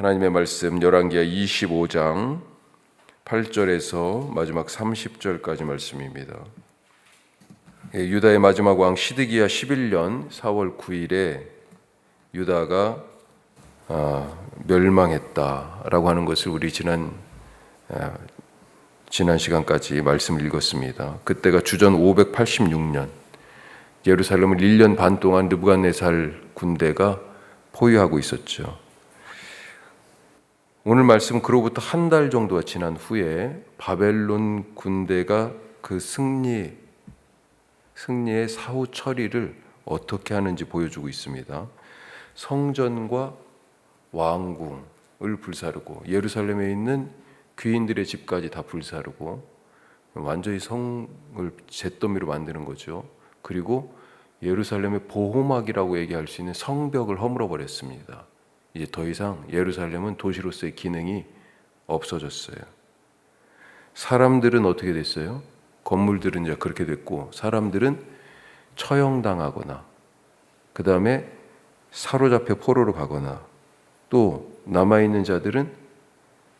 하나님의 말씀 열왕기하 25장 8절에서 마지막 30절까지 말씀입니다. 유다의 마지막 왕 시드기야 11년 4월 9일에 유다가 멸망했다라고 하는 것을 우리 지난 시간까지 말씀을 읽었습니다. 그때가 주전 586년, 예루살렘을 1년 반 동안 느부갓네살 군대가 포위하고 있었죠. 오늘 말씀은 그로부터 한 달 정도가 지난 후에 바벨론 군대가 그 승리의 사후 처리를 어떻게 하는지 보여주고 있습니다. 성전과 왕궁을 불사르고 예루살렘에 있는 귀인들의 집까지 다 불사르고 완전히 성을 잿더미로 만드는 거죠. 그리고 예루살렘의 보호막이라고 얘기할 수 있는 성벽을 허물어 버렸습니다. 이제 더 이상 예루살렘은 도시로서의 기능이 없어졌어요. 사람들은 어떻게 됐어요? 건물들은 이제 그렇게 됐고, 사람들은 처형당하거나 그 다음에 사로잡혀 포로로 가거나, 또 남아있는 자들은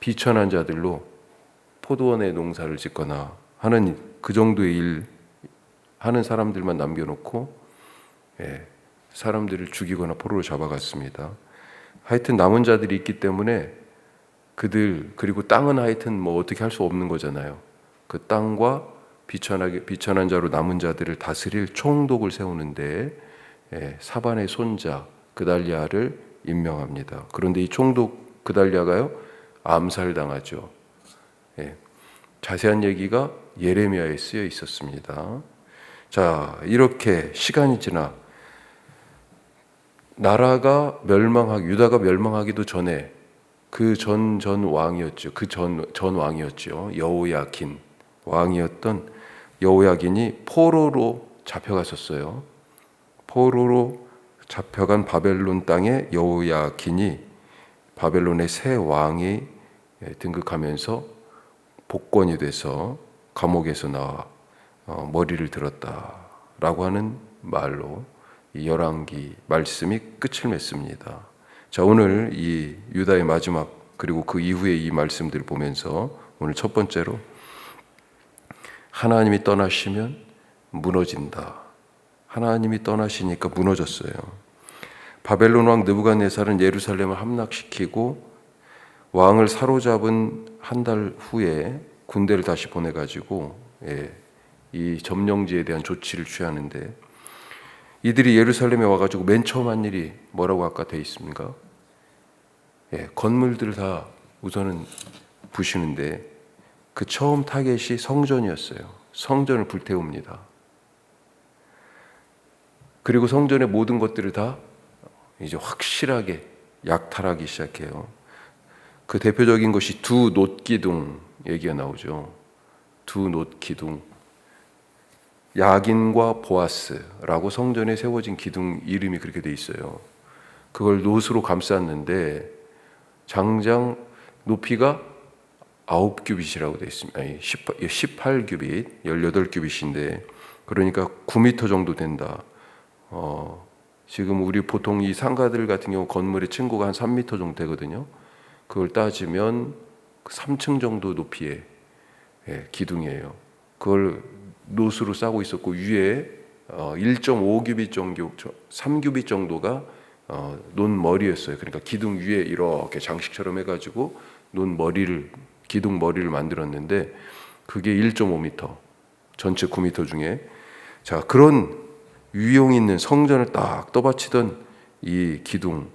비천한 자들로 포도원에 농사를 짓거나 하는 그 정도의 일 하는 사람들만 남겨놓고 사람들을 죽이거나 포로로 잡아갔습니다. 하여튼 남은 자들이 있기 때문에 그리고 땅은 하여튼 뭐 어떻게 할 수 없는 거잖아요. 그 땅과 비천한 자로 남은 자들을 다스릴 총독을 세우는데 사반의 손자 그달리아를 임명합니다. 그런데 이 총독 그달리아가요, 암살당하죠. 자세한 얘기가 예레미야에 쓰여 있었습니다. 자, 이렇게 시간이 지나 유다가 멸망하기도 전에 그 전 왕이었죠. 전 왕이었죠. 여호야긴 왕이었던 여호야긴이 포로로 잡혀갔었어요. 포로로 잡혀간 바벨론 땅에 여호야긴이 바벨론의 새 왕이 등극하면서 복권이 돼서 감옥에서 나와 머리를 들었다라고 하는 말로 이 열왕기 말씀이 끝을 맺습니다. 자, 오늘 이 유다의 마지막 그리고 그 이후에 이 말씀들을 보면서 오늘 첫 번째로 하나님이 떠나시면 무너진다. 하나님이 떠나시니까 무너졌어요. 바벨론 왕 느부갓네살은 예루살렘을 함락시키고 왕을 사로잡은 한 달 후에 군대를 다시 보내가지고 이 점령지에 대한 조치를 취하는데, 이들이 예루살렘에 와가지고 맨 처음 한 일이 뭐라고 아까 돼 있습니까? 건물들 다 우선은 부시는데 그 처음 타겟이 성전이었어요. 성전을 불태웁니다. 그리고 성전의 모든 것들을 다 이제 확실하게 약탈하기 시작해요. 그 대표적인 것이 두 놋기둥 얘기가 나오죠. 두 놋기둥. 야긴과 보아스라고 성전에 세워진 기둥 이름이 그렇게 돼 있어요. 그걸 놋으로 감쌌는데 장장 높이가 9규빗이라고 돼 있습니다. 18규빗, 18규빗인데 그러니까 9m 정도 된다. 지금 우리 보통 이 상가들 같은 경우 건물의 층고가 한 3m 정도 되거든요. 그걸 따지면 3층 정도 높이의 기둥이에요. 그걸 놋으로 싸고 있었고 위에 1.5규빗 정도, 3규빗 정도가 놋머리였어요. 그러니까 기둥 위에 이렇게 장식처럼 해가지고 기둥 머리를 만들었는데 그게 1.5m, 전체 9m 중에, 자, 그런 위용 있는 성전을 딱 떠받치던 이 기둥,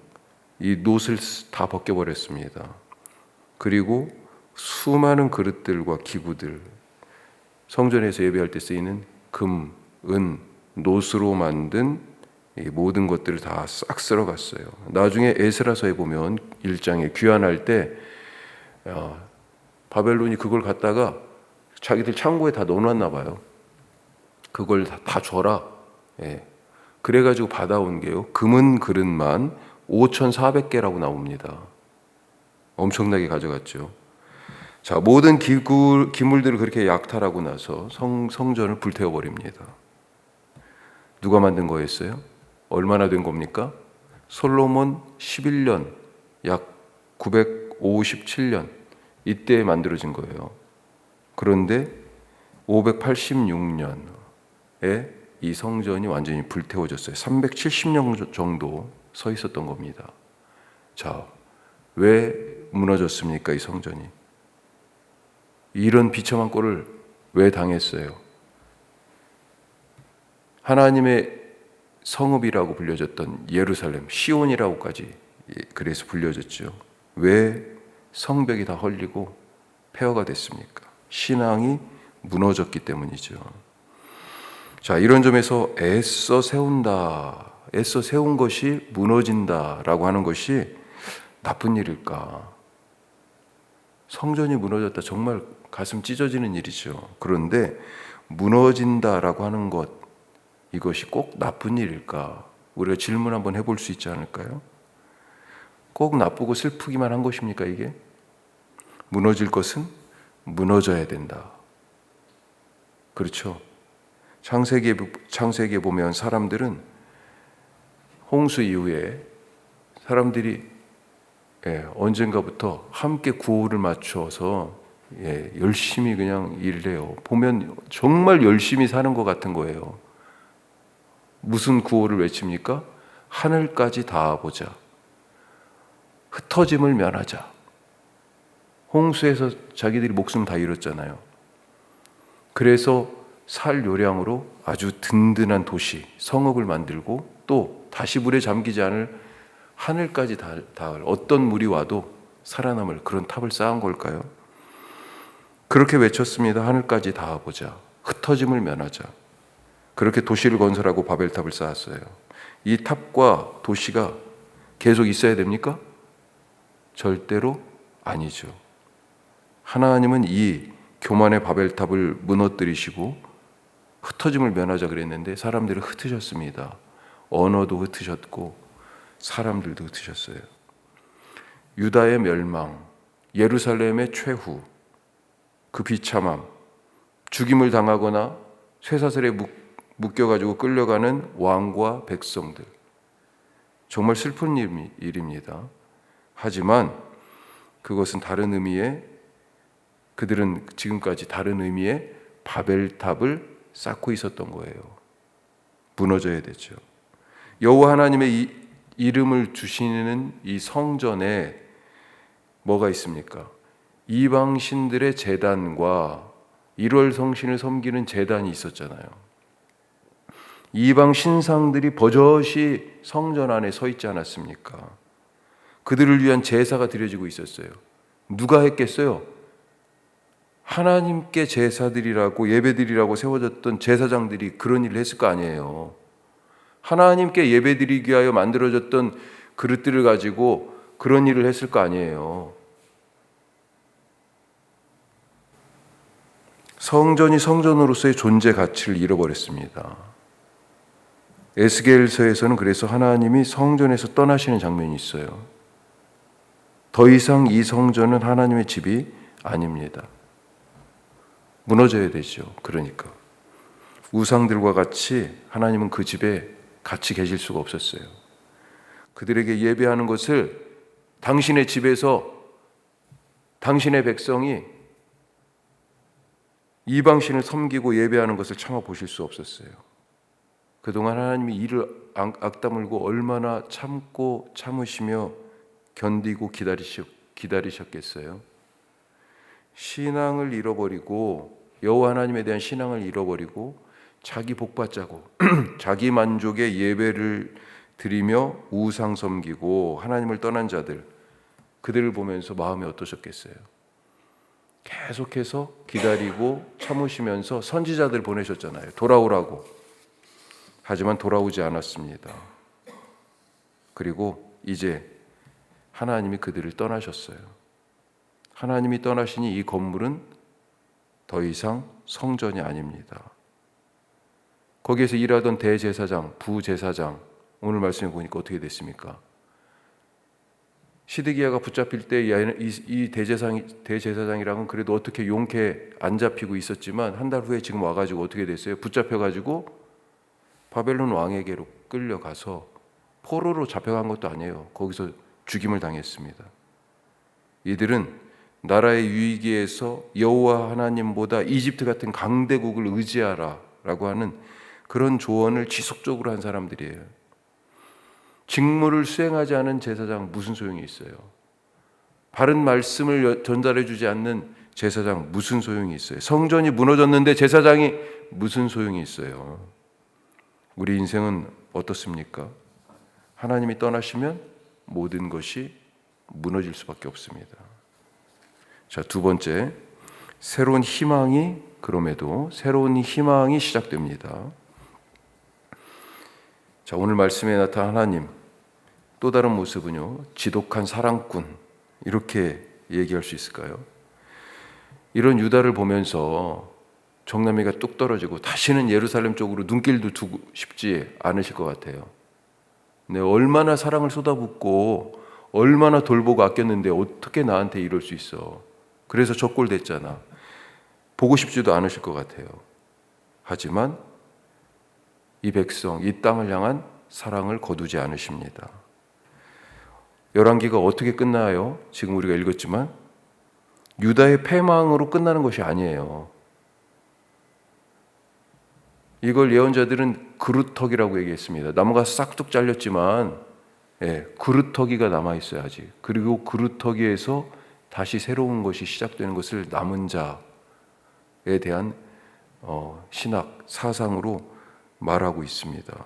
이 놋을 다 벗겨버렸습니다. 그리고 수많은 그릇들과 기구들, 성전에서 예배할 때 쓰이는 금, 은, 놋으로 만든 이 모든 것들을 다 싹 쓸어갔어요. 나중에 에스라서에 보면 1장에 귀환할 때 바벨론이 그걸 갖다가 자기들 창고에 다 넣어놨나 봐요. 그걸 다 줘라. 그래가지고 받아온 게요, 금은 그릇만 5,400개라고 나옵니다. 엄청나게 가져갔죠. 자, 모든 기물들을 그렇게 약탈하고 나서 성전을 불태워버립니다. 누가 만든 거였어요? 얼마나 된 겁니까? 솔로몬 11년, 약 957년 이때 만들어진 거예요. 그런데 586년에 이 성전이 완전히 불태워졌어요. 370년 정도 서 있었던 겁니다. 자, 왜 무너졌습니까? 이 성전이. 이런 비참한 꼴을 왜 당했어요? 하나님의 성읍이라고 불려졌던 예루살렘, 시온이라고까지 그래서 불려졌죠. 왜 성벽이 다 헐리고 폐허가 됐습니까? 신앙이 무너졌기 때문이죠. 자, 이런 점에서 애써 세운다, 애써 세운 것이 무너진다라고 하는 것이 나쁜 일일까? 성전이 무너졌다, 정말 가슴 찢어지는 일이죠. 그런데 무너진다라고 하는 것, 이것이 꼭 나쁜 일일까? 우리가 질문 한번 해볼 수 있지 않을까요? 꼭 나쁘고 슬프기만 한 것입니까, 이게? 무너질 것은 무너져야 된다. 그렇죠? 창세기에 보면 사람들은 홍수 이후에 사람들이 언젠가부터 함께 구호를 맞춰서 열심히 그냥 일을 해요. 보면 정말 열심히 사는 것 같은 거예요. 무슨 구호를 외칩니까? 하늘까지 닿아보자. 흩어짐을 면하자. 홍수에서 자기들이 목숨 다 잃었잖아요. 그래서 살 요량으로 아주 든든한 도시, 성읍을 만들고 또 다시 물에 잠기지 않을 하늘까지 닿을 어떤 물이 와도 살아남을 그런 탑을 쌓은 걸까요? 그렇게 외쳤습니다. 하늘까지 닿아보자. 흩어짐을 면하자. 그렇게 도시를 건설하고 바벨탑을 쌓았어요. 이 탑과 도시가 계속 있어야 됩니까? 절대로 아니죠. 하나님은 이 교만의 바벨탑을 무너뜨리시고 흩어짐을 면하자 그랬는데 사람들은 흩으셨습니다. 언어도 흩으셨고 사람들도 흩으셨어요. 유다의 멸망, 예루살렘의 최후, 그 비참함, 죽임을 당하거나 쇠사슬에 묶여가지고 끌려가는 왕과 백성들, 정말 슬픈 일입니다. 하지만 그것은 다른 의미의, 그들은 지금까지 다른 의미의 바벨탑을 쌓고 있었던 거예요. 무너져야 되죠. 여호와 하나님의 이름을 주시는 이 성전에 뭐가 있습니까? 이방 신들의 제단과 1월 성신을 섬기는 제단이 있었잖아요. 이방 신상들이 버젓이 성전 안에 서 있지 않았습니까? 그들을 위한 제사가 드려지고 있었어요. 누가 했겠어요? 하나님께 제사드리라고 예배드리라고 세워졌던 제사장들이 그런 일을 했을 거 아니에요. 하나님께 예배드리기 위하여 만들어졌던 그릇들을 가지고 그런 일을 했을 거 아니에요. 성전이 성전으로서의 존재 가치를 잃어버렸습니다. 에스겔서에서는 그래서 하나님이 성전에서 떠나시는 장면이 있어요. 더 이상 이 성전은 하나님의 집이 아닙니다. 무너져야 되죠. 그러니까 우상들과 같이 하나님은 그 집에 같이 계실 수가 없었어요. 그들에게 예배하는 것을 당신의 집에서 당신의 백성이 이방신을 섬기고 예배하는 것을 참아 보실 수 없었어요. 그동안 하나님이 이를 악다물고 얼마나 참고 참으시며 견디고 기다리셨겠어요. 신앙을 잃어버리고 여호와 하나님에 대한 신앙을 잃어버리고 자기 복받자고 자기 만족의 예배를 드리며 우상 섬기고 하나님을 떠난 자들, 그들을 보면서 마음이 어떠셨겠어요? 계속해서 기다리고 참으시면서 선지자들 보내셨잖아요. 돌아오라고. 하지만 돌아오지 않았습니다. 그리고 이제 하나님이 그들을 떠나셨어요. 하나님이 떠나시니 이 건물은 더 이상 성전이 아닙니다. 거기에서 일하던 대제사장, 부제사장, 오늘 말씀해 보니까 어떻게 됐습니까? 시드기야가 붙잡힐 때 이 대제사장이랑은 그래도 어떻게 용케 안 잡히고 있었지만 한 달 후에 지금 와가지고 어떻게 됐어요? 붙잡혀가지고 바벨론 왕에게로 끌려가서 포로로 잡혀간 것도 아니에요. 거기서 죽임을 당했습니다. 이들은 나라의 위기에서 여호와 하나님보다 이집트 같은 강대국을 의지하라 라고 하는 그런 조언을 지속적으로 한 사람들이에요. 직무를 수행하지 않은 제사장 무슨 소용이 있어요? 바른 말씀을 전달해 주지 않는 제사장 무슨 소용이 있어요? 성전이 무너졌는데 제사장이 무슨 소용이 있어요? 우리 인생은 어떻습니까? 하나님이 떠나시면 모든 것이 무너질 수밖에 없습니다. 자, 두 번째, 새로운 희망이 시작됩니다. 자, 오늘 말씀에 나타난 하나님, 또 다른 모습은요, 지독한 사랑꾼, 이렇게 얘기할 수 있을까요? 이런 유다를 보면서 정남이가 뚝 떨어지고 다시는 예루살렘 쪽으로 눈길도 두고 싶지 않으실 것 같아요. 네, 얼마나 사랑을 쏟아붓고 얼마나 돌보고 아꼈는데 어떻게 나한테 이럴 수 있어? 그래서 적골됐잖아. 보고 싶지도 않으실 것 같아요. 하지만 이 백성, 이 땅을 향한 사랑을 거두지 않으십니다. 열왕기가 어떻게 끝나요? 지금 우리가 읽었지만 유다의 패망으로 끝나는 것이 아니에요. 이걸 예언자들은 그루터기라고 얘기했습니다. 나무가 싹둑 잘렸지만 그루터기가 남아있어요 아직. 그리고 그루터기에서 다시 새로운 것이 시작되는 것을 남은 자에 대한 신학, 사상으로 말하고 있습니다.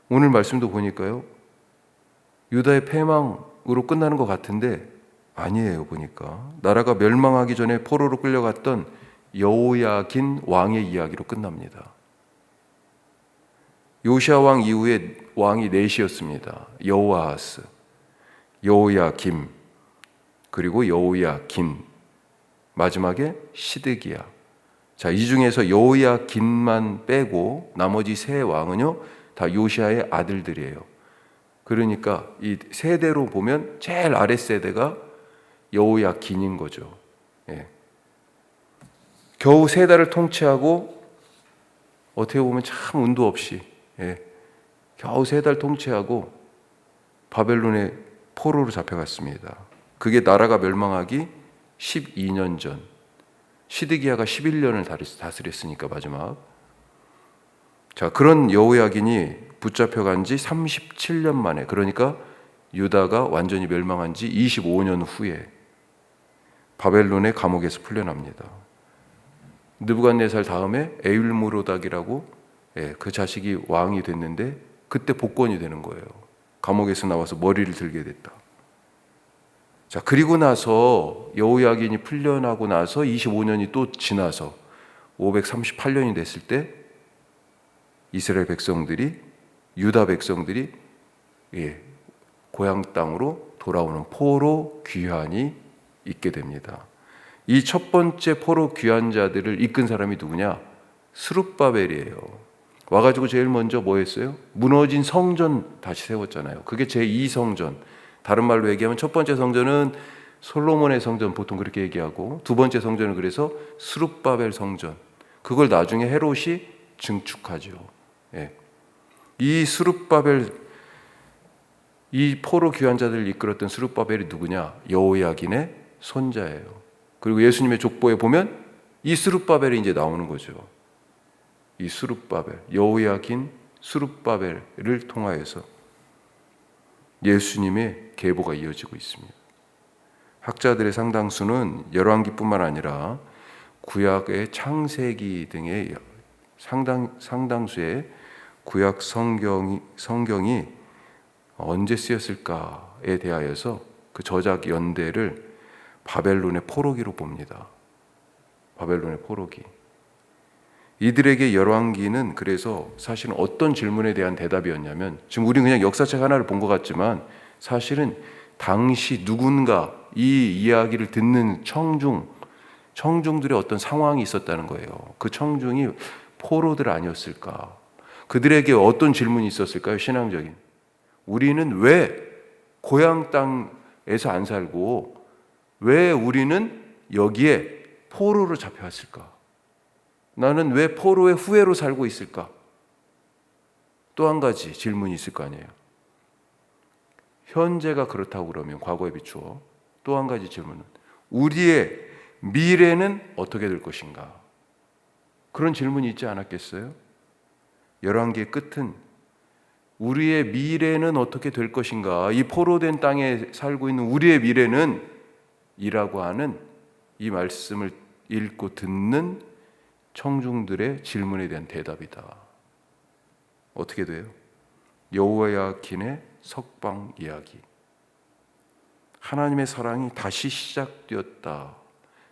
오늘 말씀도 보니까요, 유다의 패망으로 끝나는 것 같은데 아니에요. 보니까 나라가 멸망하기 전에 포로로 끌려갔던 여호야긴 왕의 이야기로 끝납니다. 요시야 왕 이후에 왕이 넷이었습니다. 여호아하스, 여호야김, 그리고 여호야긴, 마지막에 시드기야. 자, 이 중에서 여호야긴만 빼고 나머지 세 왕은요 다 요시야의 아들들이에요. 그러니까 이 세대로 보면 제일 아랫 세대가 여호야긴인 거죠. 겨우 세 달을 통치하고 어떻게 보면 참 운도 없이 겨우 세 달 통치하고 바벨론의 포로로 잡혀갔습니다. 그게 나라가 멸망하기 12년 전, 시드기야가 11년을 다스렸으니까 마지막. 자, 그런 여호야긴이 붙잡혀간 지 37년 만에, 그러니까 유다가 완전히 멸망한 지 25년 후에 바벨론의 감옥에서 풀려납니다. 느부갓네살 다음에 에윌무로닥이라고 그 자식이 왕이 됐는데 그때 복권이 되는 거예요. 감옥에서 나와서 머리를 들게 됐다. 자, 그리고 나서 여호야긴이 풀려나고 나서 25년이 또 지나서 538년이 됐을 때 이스라엘 백성들이, 유다 백성들이 고향 땅으로 돌아오는 포로 귀환이 있게 됩니다. 이 첫 번째 포로 귀환자들을 이끈 사람이 누구냐? 스룹바벨이에요. 와가지고 제일 먼저 뭐 했어요? 무너진 성전 다시 세웠잖아요. 그게 제2성전. 다른 말로 얘기하면 첫 번째 성전은 솔로몬의 성전, 보통 그렇게 얘기하고, 두 번째 성전은 그래서 스룹바벨 성전. 그걸 나중에 헤롯이 증축하죠. 이 스룹바벨, 이 포로 귀환자들을 이끌었던 스룹바벨이 누구냐? 여호야긴의 손자예요. 그리고 예수님의 족보에 보면 이 스룹바벨이 이제 나오는 거죠. 이 스룹바벨, 여호야긴 스룹바벨을 통하여서 예수님의 계보가 이어지고 있습니다. 학자들의 상당수는 열왕기뿐만 아니라 구약의 창세기 등의 상당수의 구약 성경이 언제 쓰였을까에 대하여서 그 저작 연대를 바벨론의 포로기로 봅니다. 바벨론의 포로기. 이들에게 열왕기는 그래서 사실은 어떤 질문에 대한 대답이었냐면, 지금 우리는 그냥 역사책 하나를 본 것 같지만 사실은 당시 누군가 이 이야기를 듣는 청중들의 어떤 상황이 있었다는 거예요. 그 청중이 포로들 아니었을까? 그들에게 어떤 질문이 있었을까요? 신앙적인. 우리는 왜 고향 땅에서 안 살고 왜 우리는 여기에 포로로 잡혀왔을까? 나는 왜 포로의 후예로 살고 있을까? 또 한 가지 질문이 있을 거 아니에요. 현재가 그렇다고 그러면 과거에 비추어 또 한 가지 질문은 우리의 미래는 어떻게 될 것인가? 그런 질문이 있지 않았겠어요? 열왕기의 끝은 우리의 미래는 어떻게 될 것인가? 이 포로된 땅에 살고 있는 우리의 미래는 이라고 하는 이 말씀을 읽고 듣는 청중들의 질문에 대한 대답이다. 어떻게 돼요? 여호야긴의 석방 이야기. 하나님의 사랑이 다시 시작되었다.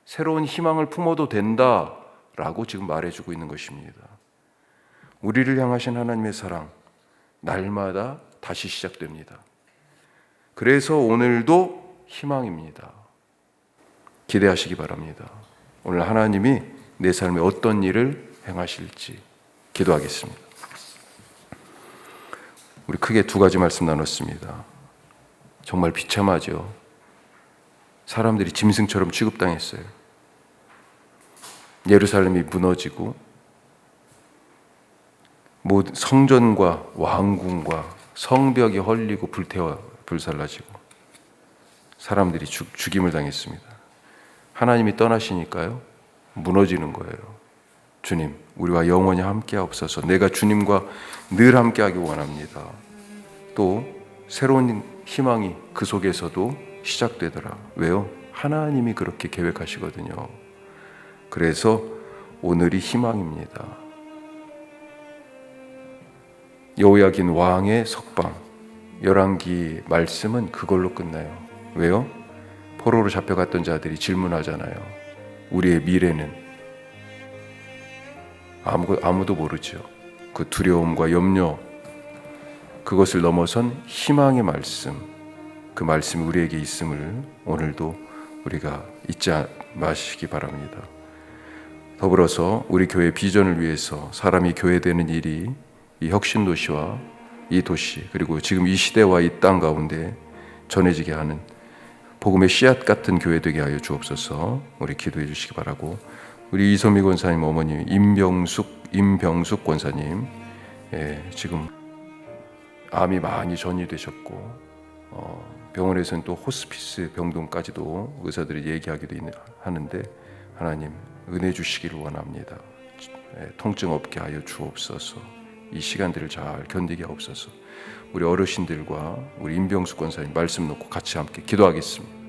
새로운 희망을 품어도 된다. 라고 지금 말해주고 있는 것입니다. 우리를 향하신 하나님의 사랑, 날마다 다시 시작됩니다. 그래서 오늘도 희망입니다. 기대하시기 바랍니다. 오늘 하나님이 내 삶에 어떤 일을 행하실지 기도하겠습니다. 우리 크게 두 가지 말씀 나눴습니다. 정말 비참하죠. 사람들이 짐승처럼 취급당했어요. 예루살렘이 무너지고 성전과 왕궁과 성벽이 헐리고 불살라지고 사람들이 죽임을 당했습니다. 하나님이 떠나시니까요 무너지는 거예요. 주님, 우리와 영원히 함께하옵소서. 내가 주님과 늘 함께하기 원합니다. 또 새로운 희망이 그 속에서도 시작되더라. 왜요? 하나님이 그렇게 계획하시거든요. 그래서 오늘이 희망입니다. 여호야긴 왕의 석방, 열왕기 말씀은 그걸로 끝나요. 왜요? 포로로 잡혀갔던 자들이 질문하잖아요. 우리의 미래는? 아무도 모르죠. 그 두려움과 염려, 그것을 넘어선 희망의 말씀, 그 말씀이 우리에게 있음을 오늘도 우리가 잊지 마시기 바랍니다. 더불어서 우리 교회 비전을 위해서 사람이 교회되는 일이 이 혁신도시와 이 도시 그리고 지금 이 시대와 이 땅 가운데 전해지게 하는 복음의 씨앗 같은 교회 되게 하여 주옵소서. 우리 기도해 주시기 바라고, 우리 이소미 권사님 어머님 임병숙 권사님 지금 암이 많이 전이되셨고 병원에서는 또 호스피스 병동까지도 의사들이 얘기하기도 하는데 하나님 은혜 주시기를 원합니다. 통증 없게 하여 주옵소서. 이 시간들을 잘 견디게 하옵소서. 우리 어르신들과 우리 임병숙 권사님 말씀 놓고 같이 함께 기도하겠습니다.